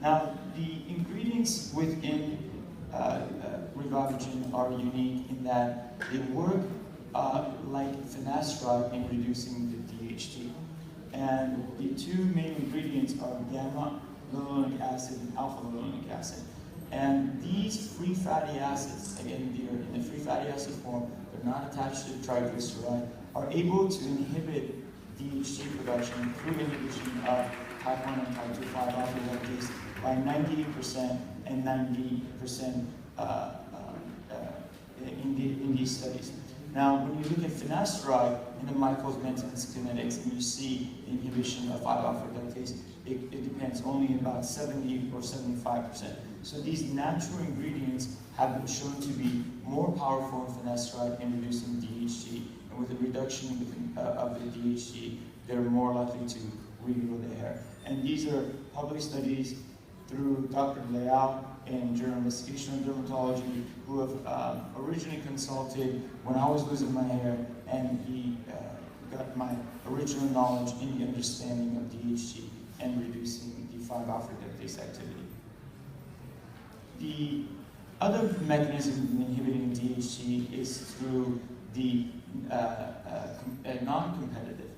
Now, the ingredients within ribavirin are unique in that they work like finasteride in reducing the DHT. And the two main ingredients are gamma-linolenic acid and alpha-linolenic acid. And these free fatty acids, again, they're in the free fatty acid form, they're not attached to triglyceride, are able to inhibit DHT production through inhibition of type 1 and type 2 5-alpha reductase by 98% and 90% in these studies. Now, when you look at finasteride in the Michaels-Menten kinetics and you see the inhibition of 5-alpha reductase, it depends only about 70 or 75%. So these natural ingredients have been shown to be more powerful in finasteride in reducing DHT, and with the reduction of the DHT, they're more likely to regrow the hair. And these are published studies through Dr. Leal in Journal of Investigational Dermatology, who have originally consulted when I was losing my hair, and he got my original knowledge in the understanding of DHT and reducing the 5-alpha reductase activity. The other mechanism in inhibiting DHT is through the non-competitive.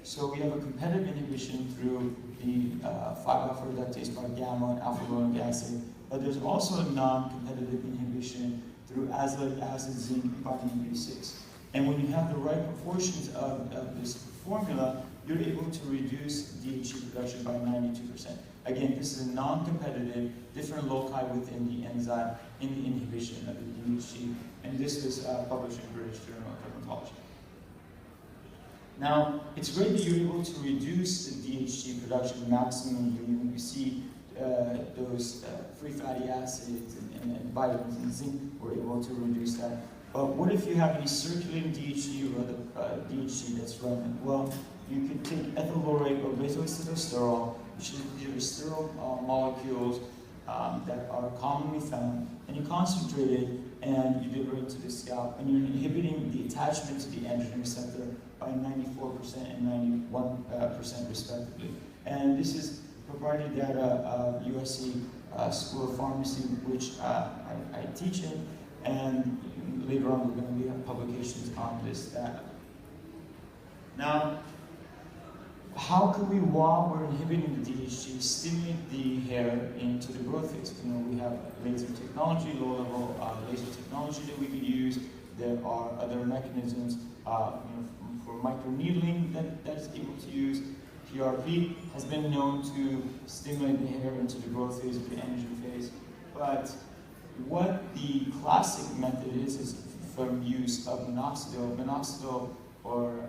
So we have a competitive inhibition through the 5-alpha reductase by gamma and alpha-linolenic acid, but there's also a non-competitive inhibition through azelaic acid, zinc, and vitamin B6. And when you have the right proportions of this formula, you're able to reduce DHT production by 92%. Again, this is a non-competitive, different loci within the enzyme in the inhibition of the DHT, and this was published in British Journal of Dermatology. Now, it's great that you're able to reduce the DHT production maximally when you see those free fatty acids and vitamins and zinc were able to reduce that. But what if you have any circulating DHT or other DHT that's relevant? Well, you could take ethyl laurate or benzoacetylsterol, which are sterile molecules that are commonly found, and you concentrate it and you deliver it to the scalp, and you're inhibiting the attachment to the androgen receptor by 94% and 91% respectively. And this is proprietary data of USC School of Pharmacy, which I teach in, and later on we're going to have publications on this data. Now, how can we, while we're inhibiting the DHT, stimulate the hair into the growth phase? You know, we have laser technology, low-level laser technology that we could use. There are other mechanisms for microneedling that is able to use. PRP has been known to stimulate the hair into the growth phase of the anagen phase. But what the classic method is from use of minoxidil. Minoxidil or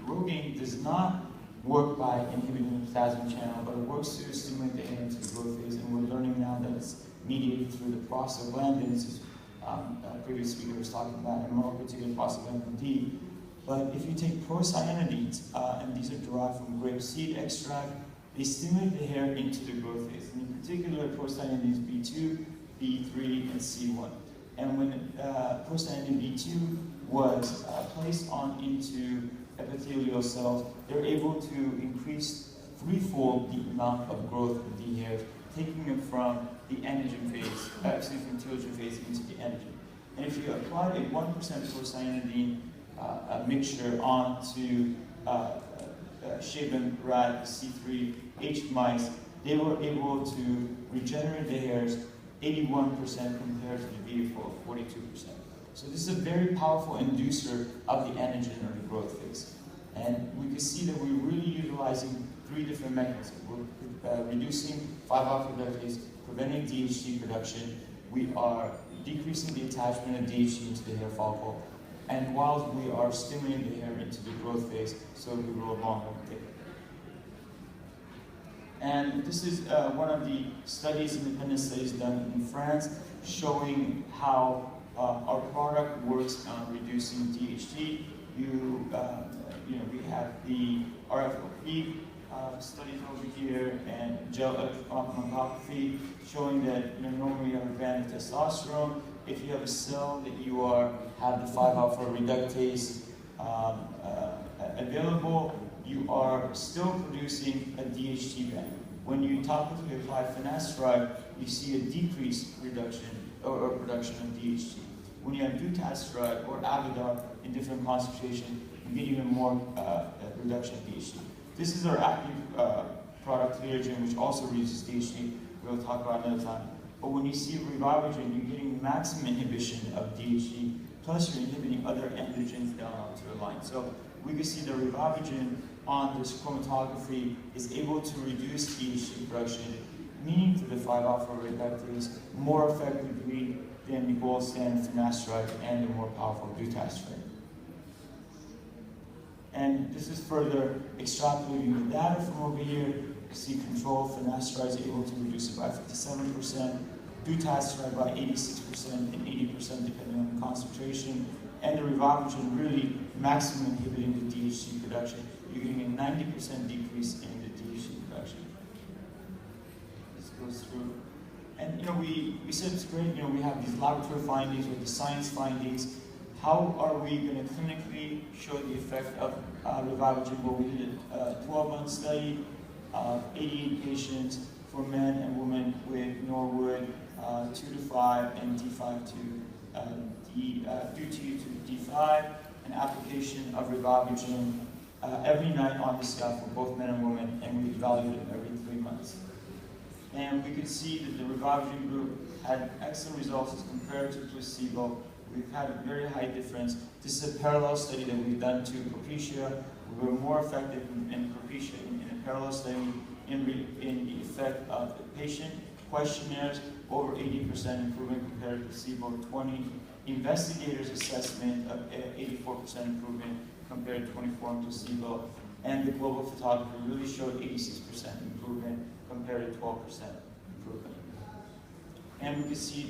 Rogaine does not work by inhibiting the plasma channel, but it works to stimulate the hair into the growth phase, and we're learning now that it's mediated through the prostaglandins, as previous speaker was talking about, and more particularly prostaglandin D. But if you take procyanidins, and these are derived from grapeseed extract, they stimulate the hair into the growth phase, and in particular prostaglandins B2, B3, and C1. And when prostaglandin B2 was placed on into epithelial cells, they're able to increase threefold the amount of growth of the hair, taking it from the anagen phase, from telogen phase into the anagen. And if you apply a 1% procyanidin mixture onto shaven rat C3H mice, they were able to regenerate the hairs 81% compared to the vehicle of 42%. So this is a very powerful inducer of the anagen or the growth phase. And we can see that we're really utilizing three different mechanisms. We're reducing 5-alpha reductase, preventing DHT production. We are decreasing the attachment of DHT into the hair follicle. And while we are stimulating the hair into the growth phase, so we grow longer and thicker. And this is one of the studies, independent studies done in France, showing how our product works on reducing DHT. We have the RFOP studies over here, and gel electrophotometrography showing that normally you have a band of testosterone. If you have a cell that you have the 5-alpha reductase available, you are still producing a DHT band. When you topically apply finasteride, you see a decreased reduction or production of DHT. When you have dutasteride or Avodart in different concentration, you get even more reduction of DHT. This is our active product, Cleargen, which also reduces DHT. We'll talk about another time. But when you see Rivarogen, you're getting maximum inhibition of DHT, plus you're inhibiting other androgens down onto the line. So we can see the Rivarogen on this chromatography is able to reduce DHT production, meaning to the 5-alpha reductase more effectively than the gold standard finasteride and the more powerful dutasteride. And this is further extrapolating the data from over here. You see control finasteride is able to reduce it by 57%, dutasteride by 86% and 80% depending on the concentration, and the Rivarogen really maximum inhibiting the DHT production. You're getting a 90% decrease in the DHT production. This goes through. And we said it's great, we have these laboratory findings with the science findings. How are we going to clinically show the effect of Rivarogen? Well, we did a 12-month study, 88 patients for men and women with Norwood 2 to 5 and D5 to D2 to D5, an application of Rivarogen every night on the scalp for both men and women, and we evaluated them every 3 months. And we could see that the Rivarogen group had excellent results as compared to placebo. We've had a very high difference. This is a parallel study that we've done to Propecia. We were more effective in Propecia in a parallel study in the effect of the patient questionnaires, over 80% improvement compared to placebo, 20 investigators' assessment of 84% improvement compared to 24 in placebo, and the global photography really showed 86% improvement compared to 12% improvement. And we can see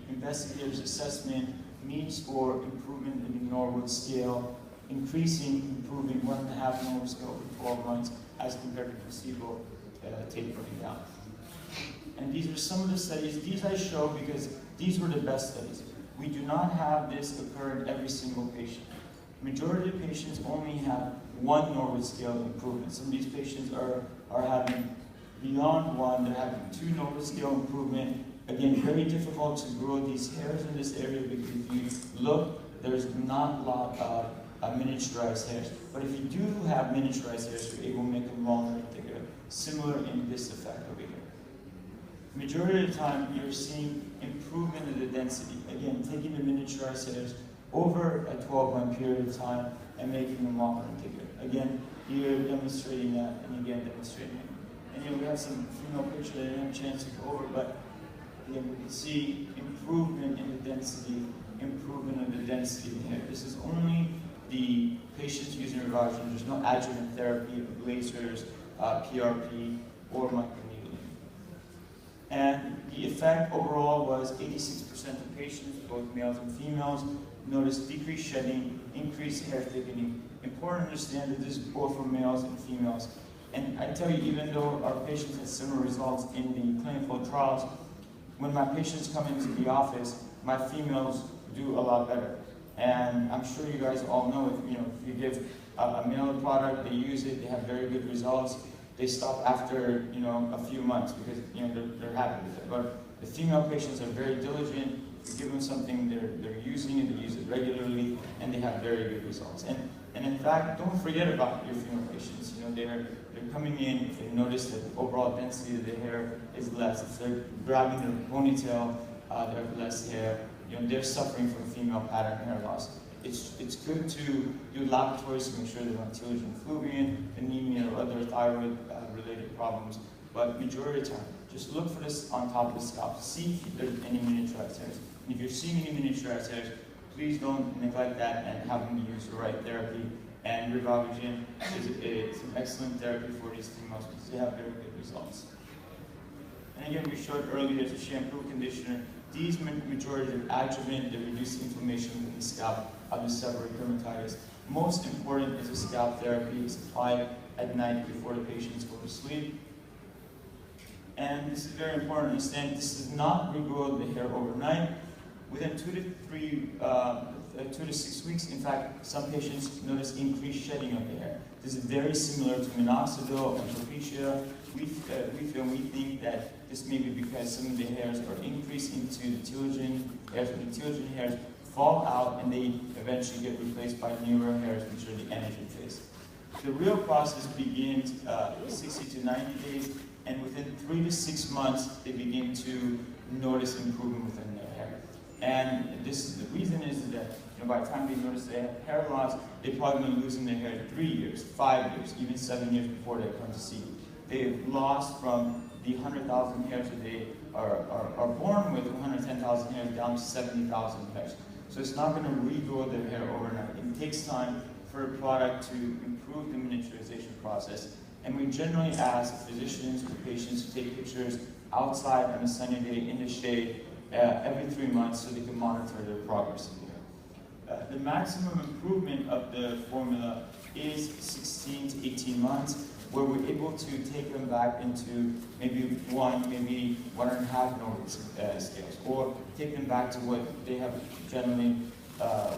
the investigators' assessment mean score improvement in the Norwood scale, improving 1.5 Norwood scale over 12 months as compared to placebo, tapering down. And these are some of the studies. These I show because these were the best studies. We do not have this occur in every single patient. Majority of patients only have 1 Norwood scale improvement. Some of these patients are having beyond 1, they're having 2 Norwood scale improvement. Again, very difficult to grow these hairs in this area because if you look, there's not a lot of miniaturized hairs. But if you do have miniaturized hairs, you're able to make them longer and thicker, similar in this effect over here. Majority of the time, you're seeing improvement in the density. Again, taking the miniaturized hairs over a 12-month period of time and making them longer and thicker. Again, you're demonstrating that, and again, demonstrating it. And we have some female pictures that I didn't have a chance to go over, but again, we can see improvement in the density, improvement of the density in the hair. This is only the patients using Rivarogen. There's no adjuvant therapy of lasers, PRP, or microneedling. And the effect overall was 86% of patients, both males and females, noticed decreased shedding, increased hair thickening. Important to understand that this is both for males and females. And I tell you, even though our patients had similar results in the clinical trials, when my patients come into the office, my females do a lot better. And I'm sure you guys all know, if you give a male product, they use it, they have very good results. They stop after a few months because they're happy with it. But the female patients are very diligent. If you give them something, they're using it, they use it regularly, and they have very good results. And in fact, don't forget about your female patients. They're coming in, if they notice that the overall density of the hair is less. If they're grabbing their ponytail, they have less hair. They're suffering from female pattern hair loss. It's good to do laboratories to make sure they don't have telogen effluvium, anemia, or other thyroid-related problems. But majority of the time, just look for this on top of the scalp. See if there's any miniaturized hairs. And if you're seeing any miniaturized hairs, please don't neglect that and have them use the right therapy. And Rivarogen is an excellent therapy for these females because they have very good results. And again, we showed earlier as a shampoo conditioner, these majority of adjuvant that reduce inflammation in the scalp of the seborrheic dermatitis. Most important is a scalp therapy. It's applied at night before the patients go to sleep. And this is very important to understand. This does not regrow the hair overnight. Within 2 to 6 weeks, in fact, some patients notice increased shedding of the hair. This is very similar to minoxidil and Propecia. we think that this may be because some of the hairs are increased into the telogen hairs, and the telogen hairs fall out and they eventually get replaced by newer hairs, which are the anagen phase. The real process begins 60 to 90 days, and within 3 to 6 months, they begin to notice improvement within their hair. And the reason is that by the time they notice they have hair loss, they've probably been losing their hair 3 years, 5 years, even 7 years before they come to see you. They've lost from the 100,000 hairs that they are born with, 110,000 hairs, down to 70,000 hairs. So it's not going to regrow their hair overnight. It takes time for a product to improve the miniaturization process. And we generally ask physicians or patients to take pictures outside on a sunny day in the shade every 3 months so they can monitor their progress. The maximum improvement of the formula is 16 to 18 months, where we're able to take them back into maybe 1.5 normal scales, or take them back to what they have generally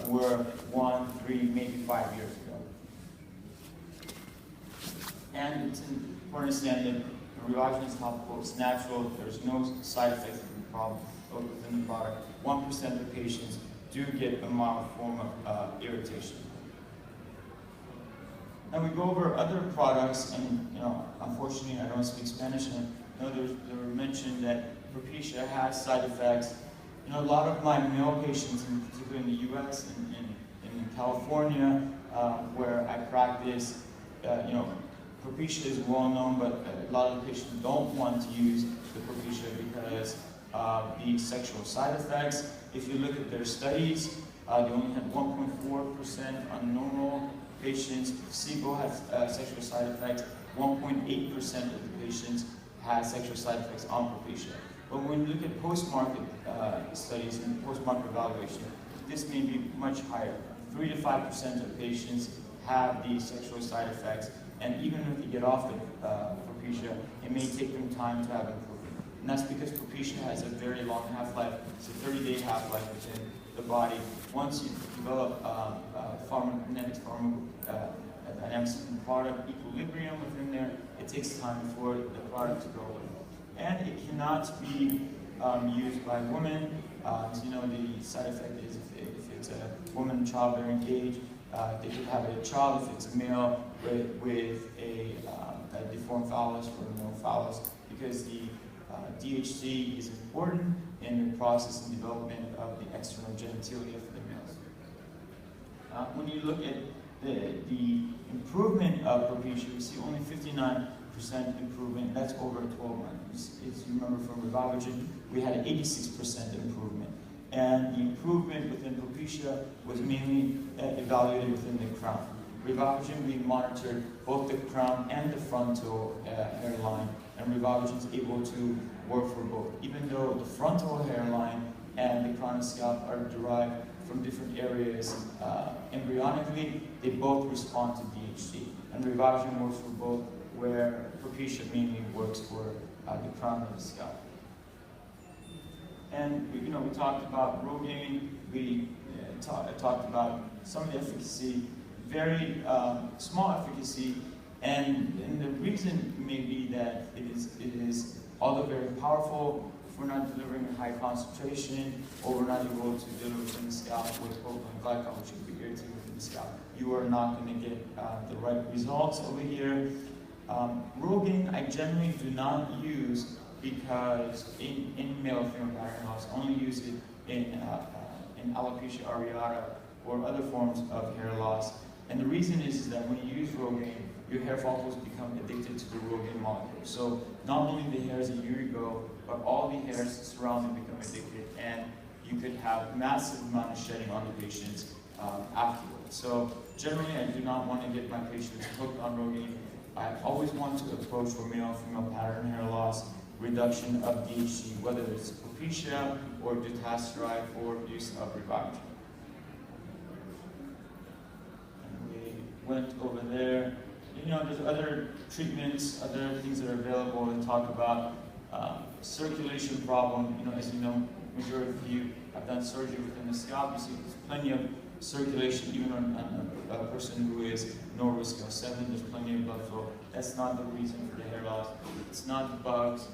were 1, 3, maybe 5 years ago. And it's important to understand that Revivage is topical, it's natural, there's no side effects within the product. 1% of the patients do get a mild form of irritation. And we go over other products, and unfortunately I don't speak Spanish, and I know they were mentioned that Propecia has side effects. A lot of my male patients, in particular in the U.S. and in California, where I practice, Propecia is well known, but a lot of the patients don't want to use the Propecia because of the sexual side effects. If you look at their studies, they only had 1.4% on normal patients. Placebo has sexual side effects. 1.8% of the patients had sexual side effects on Propecia. But when you look at post-market studies and post-market evaluation, this may be much higher. 3 to 5% of patients have these sexual side effects, and even if they get off the Propecia, it may take them time to have improvement. And that's because Propecia has a very long half-life. It's a 30-day half-life within the body. Once you develop pharmacokinetics, pharmacodynamics in the product, equilibrium within there, it takes time for the product to go away. And it cannot be used by women. The side effect is if it's a woman childbearing age, they could have a child if it's a male with a deformed phallus or a male phallus, because the DHT is important in the process and development of the external genitalia for the males. When you look at the improvement of Propecia, we see only 59% improvement. That's over 12 months. As you remember from Revivagen, we had an 86% improvement. And the improvement within Propecia was mainly evaluated within the crown. Revivagen, we monitored both the crown and the frontal hairline, and Revivagen is able to work for both. Even though the frontal hairline and the crown and scalp are derived from different areas embryonically, they both respond to DHT. And Revivagen works for both, where Propecia mainly works for the crown and the scalp. And we talked about Rogaine. We talked about some of the efficacy, very small efficacy, and the reason may be that it is although very powerful, if we're not delivering a high concentration, or we're not able to deliver within the scalp with propylene glycol, which would be irritating within the scalp, you are not going to get the right results over here. Rogaine I generally do not use because in male female pattern loss, I only use it in alopecia areata or other forms of hair loss. And the reason is that when you use Rogaine, your hair follicles become addicted to the Rogaine molecule. So not only the hairs that you regrow, but all the hairs surrounding become addicted, and you could have massive amount of shedding on the patients afterwards. So generally, I do not want to get my patients hooked on Rogaine. I always want to approach for male female pattern hair loss, reduction of DHT, whether it's Propecia or dutasteride or use of Revivagen. And we went over there. There's other treatments, other things that are available to talk about. Circulation problem, as you know, majority of you have done surgery within the scalp. You see there's plenty of circulation, even on a person who is no risk of 7, there's plenty of blood flow. That's not the reason for the hair loss. It's not the bugs,